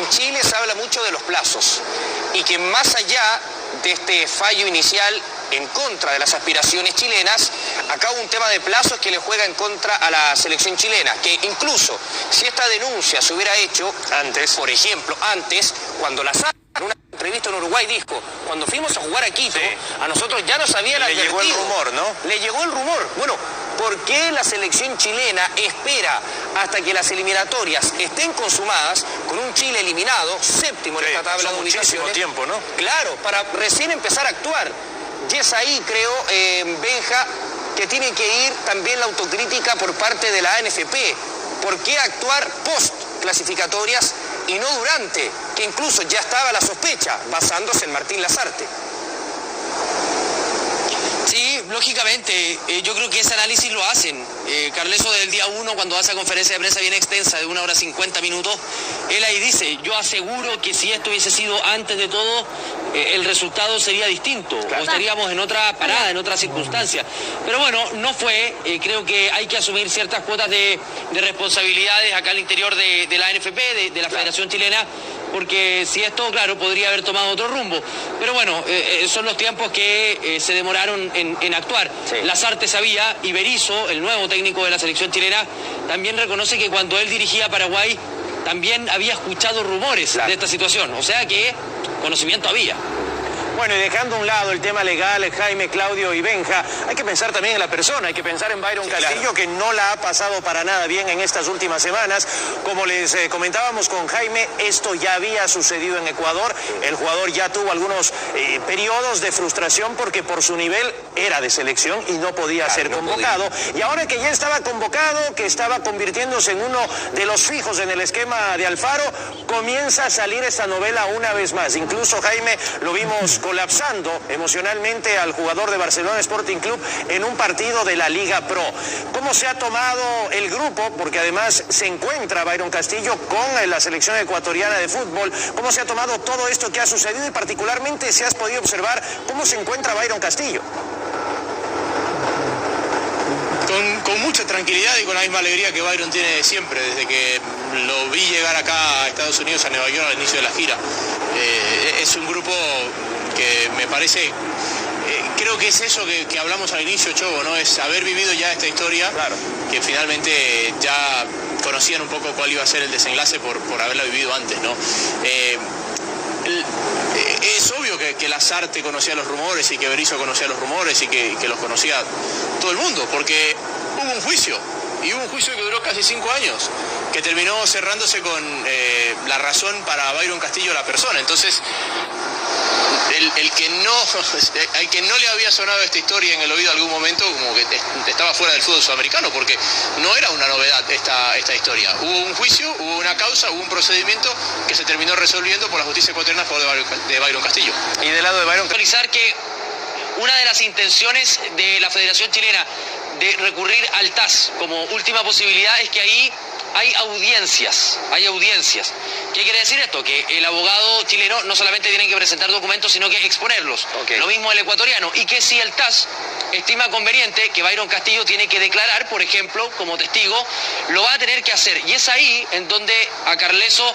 en Chile se habla mucho de los plazos y que más allá de este fallo inicial en contra de las aspiraciones chilenas, acá hubo un tema de plazos que le juega en contra a la selección chilena, que incluso si esta denuncia se hubiera hecho antes, por ejemplo, antes, cuando la SAD en una entrevista en Uruguay dijo, cuando fuimos a jugar a Quito, sí, a nosotros ya nos habían advertido. Le llegó el rumor, ¿no? Le llegó el rumor. Bueno, ¿por qué la selección chilena espera hasta que las eliminatorias estén consumadas, con un Chile eliminado, séptimo en esta tabla de ubicaciones? Muchísimo tiempo, ¿no? Claro, para recién empezar a actuar. Y es ahí, creo, Benja, que tiene que ir también la autocrítica por parte de la ANFP. ¿Por qué actuar post clasificatorias y no durante? Que incluso ya estaba la sospecha, basándose en Martín Lazarte. Sí, lógicamente, yo creo que ese análisis lo hacen. Carleso desde el día 1, cuando hace esa conferencia de prensa bien extensa de 1 hora 50 minutos, él ahí dice, yo aseguro que si esto hubiese sido antes de todo, el resultado sería distinto, claro, o estaríamos en otra parada, en otra circunstancia. Pero bueno, no fue, creo que hay que asumir ciertas cuotas de responsabilidades acá al interior de la ANFP, de la Federación Chilena, porque si esto, claro, podría haber tomado otro rumbo. Pero bueno, son los tiempos que se demoraron en actuar. Sí. Lazarte sabía, y Berizzo, el nuevo técnico de la selección chilena, también reconoce que cuando él dirigía a Paraguay, también había escuchado rumores, claro, de esta situación. O sea que conocimiento había. Bueno, y dejando a un lado el tema legal, Jaime, Claudio y Benja, hay que pensar también en la persona, hay que pensar en Byron Castillo, claro, que no la ha pasado para nada bien en estas últimas semanas. Como les comentábamos con Jaime, esto ya había sucedido en Ecuador, el jugador ya tuvo algunos periodos de frustración porque por su nivel era de selección y no podía, claro, ser convocado. Y ahora que ya estaba convocado, que estaba convirtiéndose en uno de los fijos en el esquema de Alfaro, comienza a salir esta novela una vez más. Incluso, Jaime, lo vimos colapsando emocionalmente al jugador de Barcelona Sporting Club en un partido de la Liga Pro. ¿Cómo se ha tomado el grupo? Porque además se encuentra Byron Castillo con la selección ecuatoriana de fútbol. ¿Cómo se ha tomado todo esto que ha sucedido y particularmente si has podido observar cómo se encuentra Byron Castillo? Con mucha tranquilidad y con la misma alegría que Byron tiene siempre, desde que lo vi llegar acá a Estados Unidos, a Nueva York, al inicio de la gira. Es un grupo que me parece, creo que es eso que hablamos al inicio, Chobo, ¿no? Es haber vivido ya esta historia, claro, que finalmente ya conocían un poco cuál iba a ser el desenlace por haberla vivido antes, ¿no? Es obvio que Lazarte conocía los rumores y que Berizzo conocía los rumores y que los conocía todo el mundo, porque hubo un juicio, y hubo un juicio que duró casi 5 años, que terminó cerrándose con la razón para Byron Castillo la persona. Entonces, al que no le había sonado esta historia en el oído algún momento, como que estaba fuera del fútbol sudamericano, porque no era una novedad esta historia. Hubo un juicio, hubo una causa, hubo un procedimiento que se terminó resolviendo por la justicia ecuatoriana a favor de Byron Castillo. Y del lado de Byron Castillo, que una de las intenciones de la Federación Chilena de recurrir al TAS como última posibilidad es que ahí hay audiencias. ¿Qué quiere decir esto? Que el abogado chileno no solamente tiene que presentar documentos, sino que exponerlos. Okay. Lo mismo el ecuatoriano. Y que si el TAS estima conveniente que Byron Castillo tiene que declarar, por ejemplo, como testigo, lo va a tener que hacer. Y es ahí en donde a Carleso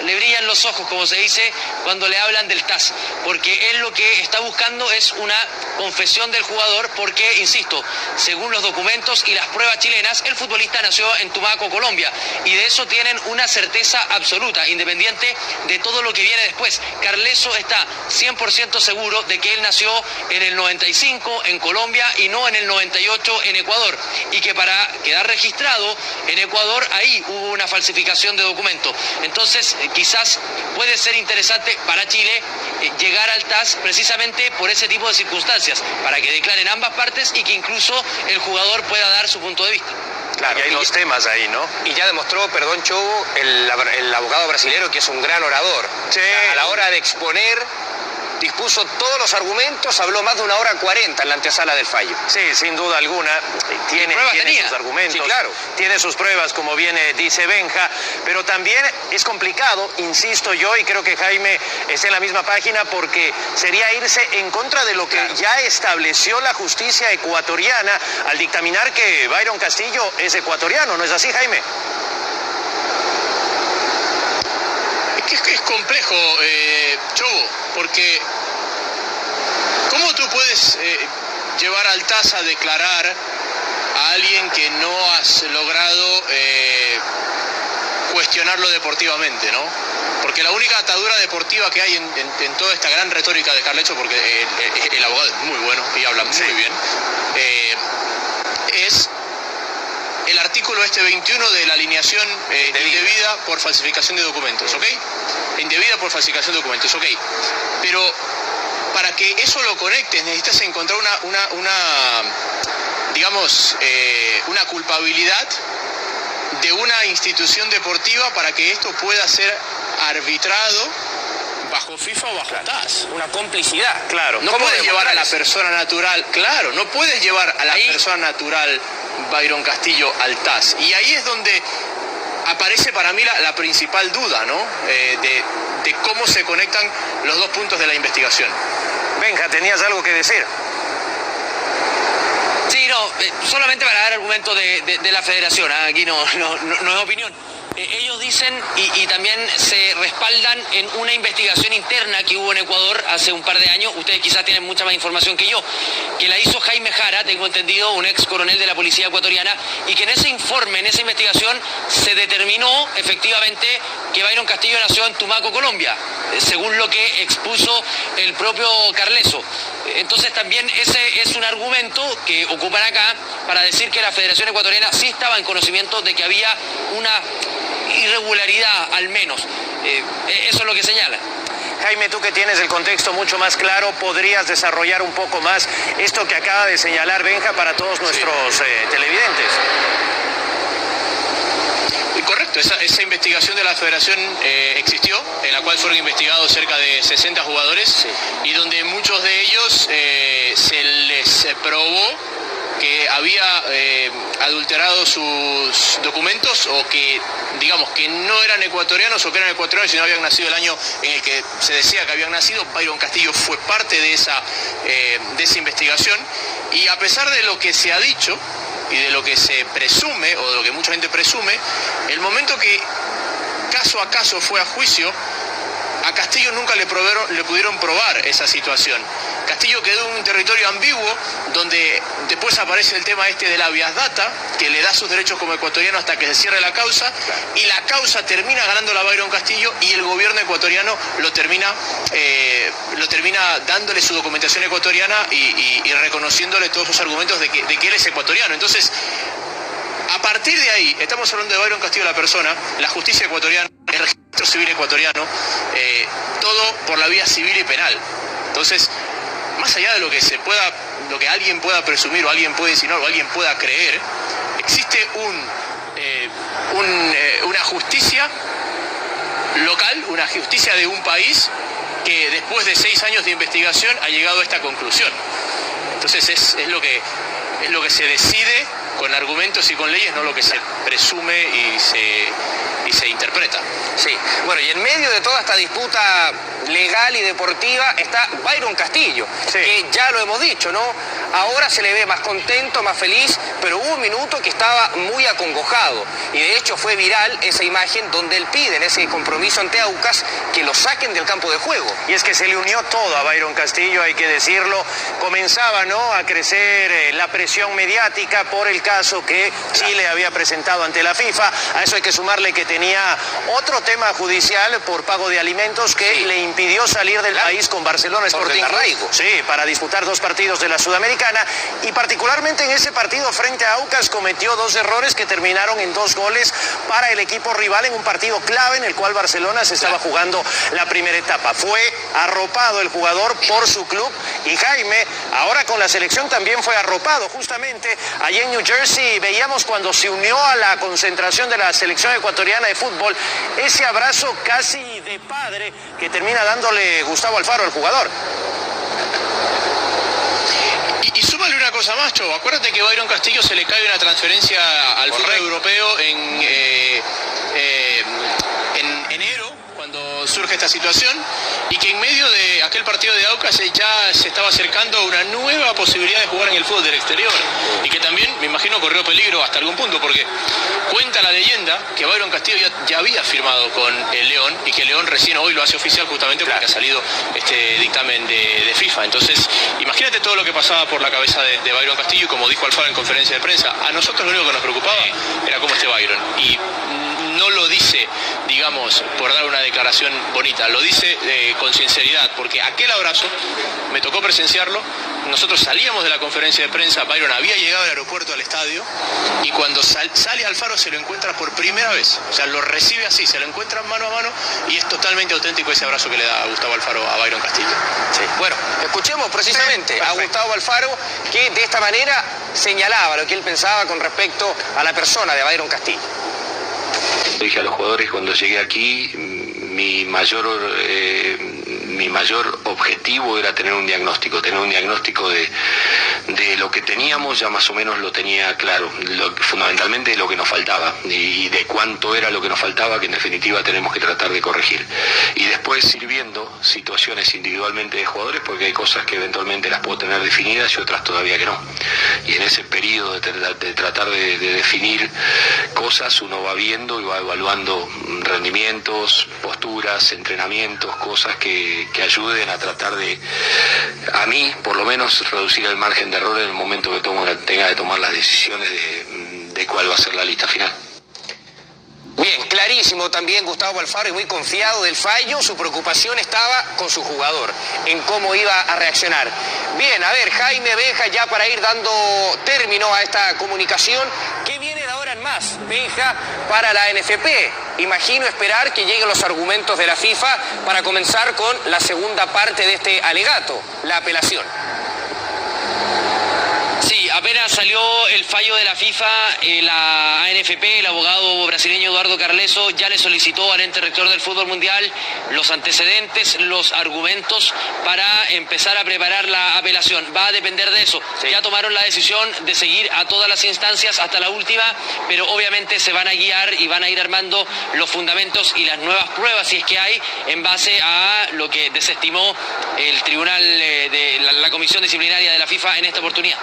le brillan los ojos, como se dice, cuando le hablan del TAS, porque él lo que está buscando es una confesión del jugador, porque, insisto, según los documentos y las pruebas chilenas, el futbolista nació en Tumaco, Colombia, y de eso tienen una certeza absoluta, independiente de todo lo que viene después. Carleso está 100% seguro de que él nació en el 95 en Colombia y no en el 98 en Ecuador, y que para quedar registrado en Ecuador, ahí hubo una falsificación de documentos. Entonces, quizás puede ser interesante para Chile llegar al TAS precisamente por ese tipo de circunstancias, para que declaren ambas partes y que incluso el jugador pueda dar su punto de vista. Claro, y hay los temas ahí, ¿no? Y ya demostró, perdón, Chobo, el abogado brasilero, que es un gran orador. Sí. A la hora de exponer, dispuso todos los argumentos, habló más de 1 hora 40 en la antesala del fallo. Sí, sin duda alguna, tiene sus argumentos, sí, claro, tiene sus pruebas, como bien dice Benja, pero también es complicado, insisto yo, y creo que Jaime está en la misma página, porque sería irse en contra de lo que ya estableció la justicia ecuatoriana al dictaminar que Byron Castillo es ecuatoriano, ¿no es así, Jaime? complejo, Chobo, porque ¿cómo tú puedes llevar al TAS a declarar a alguien que no has logrado cuestionarlo deportivamente, ¿no? Porque la única atadura deportiva que hay en toda esta gran retórica de Carlecho, porque el abogado es muy bueno y habla muy bien, es el artículo 21 de la alineación indebida por falsificación de documentos, ¿ok? Indebida por falsificación de documentos, ¿ok? Pero para que eso lo conectes necesitas encontrar una culpabilidad de una institución deportiva para que esto pueda ser arbitrado bajo FIFA o bajo TAS. Una complicidad. Claro. No puedes llevar a la persona natural, claro, no puedes llevar a la persona natural Byron Castillo al TAS. Y ahí es donde aparece para mí la principal duda, ¿no? De cómo se conectan los dos puntos de la investigación. Benja, ¿tenías algo que decir? Sí, no, solamente para dar argumento de la federación, aquí no es opinión. Ellos dicen y también se respaldan en una investigación interna que hubo en Ecuador hace un par de años, ustedes quizás tienen mucha más información que yo, que la hizo Jaime Jara, tengo entendido, un ex coronel de la policía ecuatoriana, y que en ese informe, en esa investigación, se determinó efectivamente que Byron Castillo nació en Tumaco, Colombia, según lo que expuso el propio Carleso. Entonces también ese es un argumento que ocupan acá para decir que la Federación Ecuatoriana sí estaba en conocimiento de que había una irregularidad, al menos. Eso es lo que señala. Jaime, tú que tienes el contexto mucho más claro, ¿podrías desarrollar un poco más esto que acaba de señalar Benja para todos nuestros televidentes? Correcto, esa investigación de la federación existió, en la cual fueron investigados cerca de 60 jugadores y donde muchos de ellos se les probó que había adulterado sus documentos o que, digamos, que no eran ecuatorianos o que eran ecuatorianos y no habían nacido el año en el que se decía que habían nacido. Byron Castillo fue parte de esa investigación y a pesar de lo que se ha dicho y de lo que se presume o de lo que mucha gente presume, el momento que caso a caso fue a juicio, a Castillo nunca le pudieron probar esa situación. Castillo quedó en un territorio ambiguo donde después aparece el tema de la habeas data, que le da sus derechos como ecuatoriano hasta que se cierre la causa, y la causa termina ganando la Byron Castillo y el gobierno ecuatoriano lo termina dándole su documentación ecuatoriana y reconociéndole todos sus argumentos de que él es ecuatoriano. Entonces, a partir de ahí, estamos hablando de Byron Castillo la persona, la justicia ecuatoriana, el registro civil ecuatoriano, todo por la vía civil y penal. Entonces, más allá de lo que alguien pueda presumir o alguien puede insinuar o alguien pueda creer, existe una justicia local, una justicia de un país que después de 6 años de investigación ha llegado a esta conclusión. Entonces es lo que se decide con argumentos y con leyes, no lo que se presume y se interpreta. Sí, bueno, y en medio de toda esta disputa legal y deportiva está Byron Castillo, que ya lo hemos dicho, ¿no? Ahora se le ve más contento, más feliz, pero hubo un minuto que estaba muy acongojado. Y de hecho fue viral esa imagen donde él pide en ese compromiso ante Aucas que lo saquen del campo de juego. Y es que se le unió todo a Byron Castillo, hay que decirlo. Comenzaba, ¿no?, a crecer la presión mediática por el caso que Chile había presentado ante la FIFA. A eso hay que sumarle que tenía otro tema judicial por pago de alimentos que le impidió salir del país con Barcelona Sporting Club. Sí, para disputar 2 partidos de la Sudamericana. Y particularmente en ese partido frente a Aucas cometió 2 errores que terminaron en 2 goles para el equipo rival en un partido clave en el cual Barcelona se estaba jugando la primera etapa. Fue arropado el jugador por su club y Jaime, ahora con la selección también fue arropado. Justamente allí en New Jersey veíamos cuando se unió a la concentración de la selección ecuatoriana de fútbol ese abrazo casi de padre que termina dándole Gustavo Alfaro al jugador. Y súmale una cosa más, Chobo. Acuérdate que Byron Castillo se le cae una transferencia al fútbol europeo en enero, cuando surge esta situación, y que en medio de aquel partido de Aucas ya se estaba acercando a una nueva posibilidad de jugar en el fútbol del exterior, y que también, me imagino, corrió peligro hasta algún punto, porque Cuenta la leyenda que Byron Castillo ya había firmado con el León y que León recién hoy lo hace oficial justamente porque ha salido este dictamen de FIFA. Entonces, imagínate todo lo que pasaba por la cabeza de Byron Castillo y como dijo Alfaro en conferencia de prensa, a nosotros lo único que nos preocupaba era cómo esté Byron. Y no lo dice, digamos, por dar una declaración bonita, lo dice con sinceridad, porque aquel abrazo me tocó presenciarlo. Nosotros salíamos de la conferencia de prensa, Byron había llegado al aeropuerto, al estadio, y cuando sale Alfaro se lo encuentra por primera vez. O sea, lo recibe así, se lo encuentra mano a mano, y es totalmente auténtico ese abrazo que le da Gustavo Alfaro a Byron Castillo. Sí. Bueno, escuchemos precisamente a Gustavo Alfaro, que de esta manera señalaba lo que él pensaba con respecto a la persona de Byron Castillo. Dije a los jugadores cuando llegué aquí, mi mayor objetivo era tener un diagnóstico de lo que teníamos, ya más o menos lo tenía claro, fundamentalmente lo que nos faltaba y de cuánto era lo que nos faltaba, que en definitiva tenemos que tratar de corregir. Y después ir viendo situaciones individualmente de jugadores, porque hay cosas que eventualmente las puedo tener definidas y otras todavía que no. Y en ese periodo de tratar de definir cosas, uno va viendo y va evaluando rendimientos, posturas, entrenamientos, cosas que ayuden a tratar de, a mí por lo menos, reducir el margen de error en el momento que tenga de tomar las decisiones de cuál va a ser la lista final. Bien, clarísimo también Gustavo Alfaro y muy confiado del fallo. Su preocupación estaba con su jugador, en cómo iba a reaccionar. Bien, a ver, Jaime Benja, ya para ir dando término a esta comunicación, ¿qué viene de ahora en más, Benja, para la NFP? Imagino esperar que lleguen los argumentos de la FIFA para comenzar con la segunda parte de este alegato, la apelación. Sí, apenas salió el fallo de la FIFA, la ANFP, el abogado brasileño Eduardo Carleso, ya le solicitó al ente rector del fútbol mundial los antecedentes, los argumentos para empezar a preparar la apelación. Va a depender de eso. Sí. Ya tomaron la decisión de seguir a todas las instancias hasta la última, pero obviamente se van a guiar y van a ir armando los fundamentos y las nuevas pruebas, si es que hay, en base a lo que desestimó el tribunal de la comisión disciplinaria de la FIFA en esta oportunidad.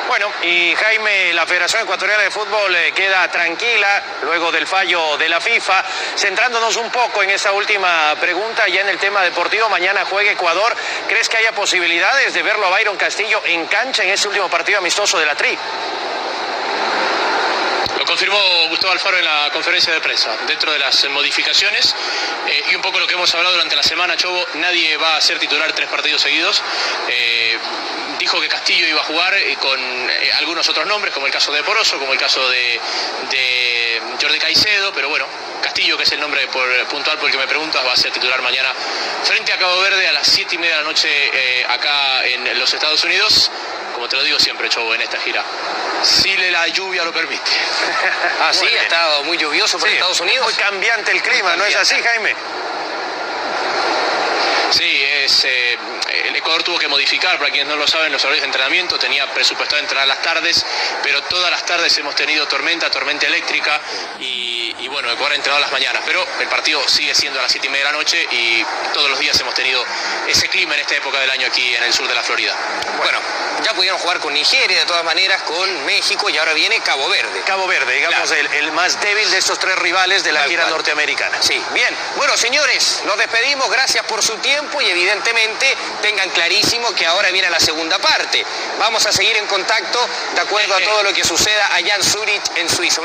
Bueno, y Jaime, la Federación Ecuatoriana de Fútbol queda tranquila luego del fallo de la FIFA. Centrándonos un poco en esa última pregunta, ya en el tema deportivo, mañana juega Ecuador. ¿Crees que haya posibilidades de verlo a Byron Castillo en cancha en ese último partido amistoso de la Tri? Lo confirmó Gustavo Alfaro en la conferencia de prensa. Dentro de las modificaciones y un poco lo que hemos hablado durante la semana, Chobo, nadie va a ser titular 3 partidos seguidos. Dijo que Castillo iba a jugar con algunos otros nombres, como el caso de Poroso, como el caso de Jordi Caicedo, pero bueno, Castillo, que es el nombre puntual por el que me preguntas, va a ser titular mañana frente a Cabo Verde a las 7:30 de la noche acá en los Estados Unidos. Como te lo digo siempre, Chobo, en esta gira, si la lluvia lo permite. Ah, sí, ha estado muy lluvioso por Estados Unidos. Muy cambiante el clima, ¿no es así, Jaime? Sí, el Ecuador tuvo que modificar, para quienes no lo saben, los horarios de entrenamiento. Tenía presupuestado entrenar las tardes, pero todas las tardes hemos tenido tormenta eléctrica y bueno, Ecuador ha entrenado las mañanas, pero el partido sigue siendo a las 7:30 de la noche y todos los días hemos tenido ese clima en esta época del año aquí en el sur de la Florida. Bueno, ya pudieron jugar con Nigeria, de todas maneras, con México y ahora viene Cabo Verde. Cabo Verde, digamos, claro, el más débil de estos 3 rivales de la gira norteamericana. Sí, bien. Bueno, señores, nos despedimos, gracias por su tiempo y evidentemente tengan clarísimo que ahora viene la segunda parte. Vamos a seguir en contacto de acuerdo a todo lo que suceda allá en Zurich, en Suiza.